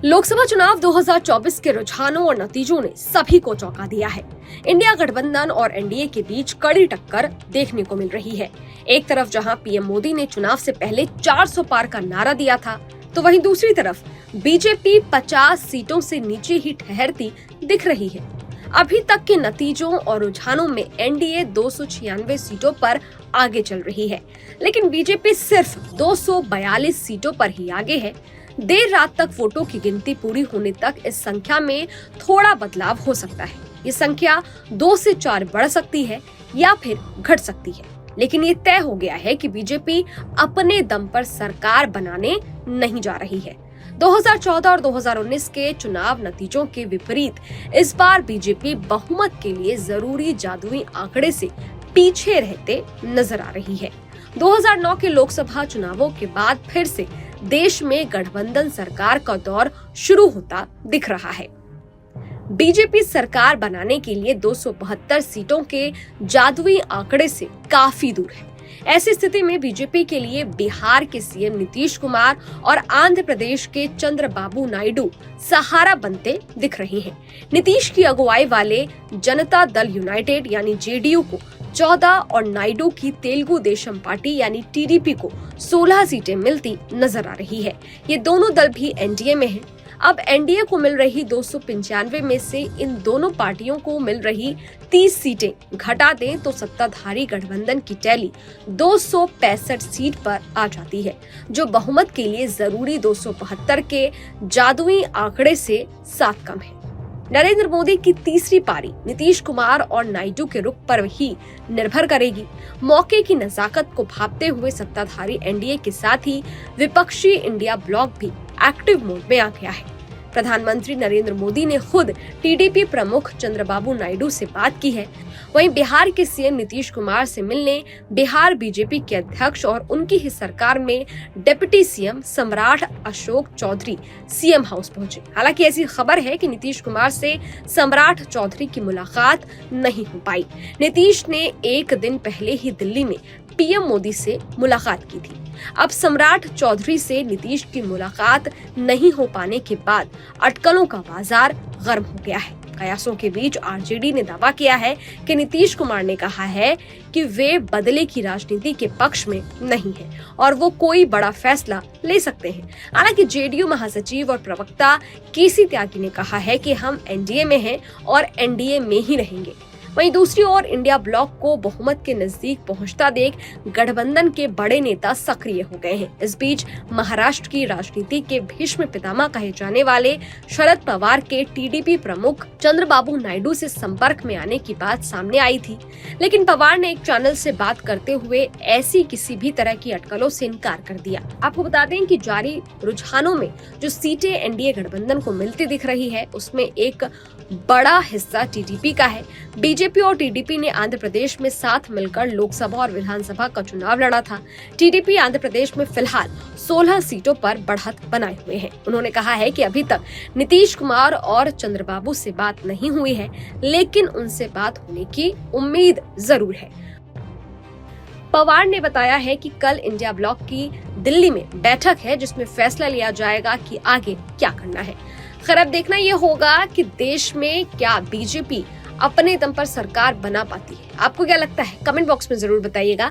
लोकसभा चुनाव 2024 के रुझानों और नतीजों ने सभी को चौंका दिया है। इंडिया गठबंधन और एनडीए के बीच कड़ी टक्कर देखने को मिल रही है। एक तरफ जहां पीएम मोदी ने चुनाव से पहले 400 पार का नारा दिया था, तो वहीं दूसरी तरफ बीजेपी 50 सीटों से नीचे ही ठहरती दिख रही है। अभी तक के नतीजों और रुझानों में एनडीए 296 सीटों पर आगे चल रही है, लेकिन बीजेपी सिर्फ 242 सीटों पर ही आगे है। देर रात तक वोटों की गिनती पूरी होने तक इस संख्या में थोड़ा बदलाव हो सकता है। ये संख्या 2 से 4 बढ़ सकती है या फिर घट सकती है, लेकिन ये तय हो गया है कि बीजेपी अपने दम पर सरकार बनाने नहीं जा रही है। 2014 और 2019 के चुनाव नतीजों के विपरीत इस बार बीजेपी बहुमत के लिए जरूरी जादुई आंकड़े से पीछे रहते नजर आ रही है। 2009 के लोकसभा चुनावों के बाद फिर से देश में गठबंधन सरकार का दौर शुरू होता दिख रहा है। बीजेपी सरकार बनाने के लिए 272 सीटों के जादुई आंकड़े से काफी दूर है। ऐसी स्थिति में बीजेपी के लिए बिहार के सीएम नीतीश कुमार और आंध्र प्रदेश के चंद्रबाबू नायडू सहारा बनते दिख रहे हैं। नीतीश की अगुवाई वाले जनता दल यूनाइटेड यानी जेडीयू को 14 और नायडू की तेलुगु देशम पार्टी यानी टीडीपी को 16 सीटें मिलती नजर आ रही है। ये दोनों दल भी एनडीए में हैं। अब एनडीए को मिल रही 295 में से इन दोनों पार्टियों को मिल रही 30 सीटें घटा दें तो सत्ताधारी गठबंधन की टैली 265 सीट पर आ जाती है, जो बहुमत के लिए जरूरी 272 के जादुई आंकड़े से 7 कम है। नरेंद्र मोदी की तीसरी पारी नीतीश कुमार और नायडू के रुख पर ही निर्भर करेगी। मौके की नजाकत को भांपते हुए सत्ताधारी एनडीए के साथ ही विपक्षी इंडिया ब्लॉक भी एक्टिव मोड में आ गया है। प्रधानमंत्री नरेंद्र मोदी ने खुद टीडीपी प्रमुख चंद्रबाबू नायडू से बात की है। वहीं बिहार के सीएम नीतीश कुमार से मिलने बिहार बीजेपी के अध्यक्ष और उनकी ही सरकार में डिप्टी सीएम सम्राट अशोक चौधरी सीएम हाउस पहुंचे। हालांकि ऐसी खबर है कि नीतीश कुमार से सम्राट चौधरी की मुलाकात नहीं हो पाई। नीतीश ने एक दिन पहले ही दिल्ली में पीएम मोदी से मुलाकात की थी। अब सम्राट चौधरी से नीतीश की मुलाकात नहीं हो पाने के बाद अटकलों का बाजार गर्म हो गया है। कयासों के बीच आरजेडी ने दावा किया है कि नीतीश कुमार ने कहा है कि वे बदले की राजनीति के पक्ष में नहीं है और वो कोई बड़ा फैसला ले सकते हैं। हालांकि जेडीयू महासचिव और प्रवक्ता केसी त्यागी ने कहा है कि हम एनडीए में हैं और एनडीए में ही रहेंगे। वहीं दूसरी ओर इंडिया ब्लॉक को बहुमत के नजदीक पहुंचता देख गठबंधन के बड़े नेता सक्रिय हो गए हैं। इस बीच महाराष्ट्र की राजनीति के भीष्म पितामह कहे जाने वाले शरद पवार के टीडीपी प्रमुख चंद्रबाबू नायडू से संपर्क में आने की बात सामने आई थी, लेकिन पवार ने एक चैनल से बात करते हुए ऐसी किसी भी तरह की अटकलों से इनकार कर दिया। आपको बता दें कि जारी रुझानों में जो सीटें एनडीए गठबंधन को मिलती दिख रही है, उसमें एक बड़ा हिस्सा टीडीपी का है। बीजेपी और टीडीपी ने आंध्र प्रदेश में साथ मिलकर लोकसभा और विधानसभा का चुनाव लड़ा था। टीडीपी आंध्र प्रदेश में फिलहाल 16 सीटों पर बढ़त बनाए हुए है। उन्होंने कहा है कि अभी तक नीतीश कुमार और चंद्रबाबू से बात नहीं हुई है, लेकिन उनसे बात होने की उम्मीद जरूर है। पवार ने बताया है कि कल इंडिया ब्लॉक की दिल्ली में बैठक है, जिसमें फैसला लिया जाएगा कि आगे क्या करना है। खैर, अब देखना ये होगा कि देश में क्या बीजेपी अपने दम पर सरकार बना पाती है। आपको क्या लगता है? कमेंट बॉक्स में जरूर बताइएगा।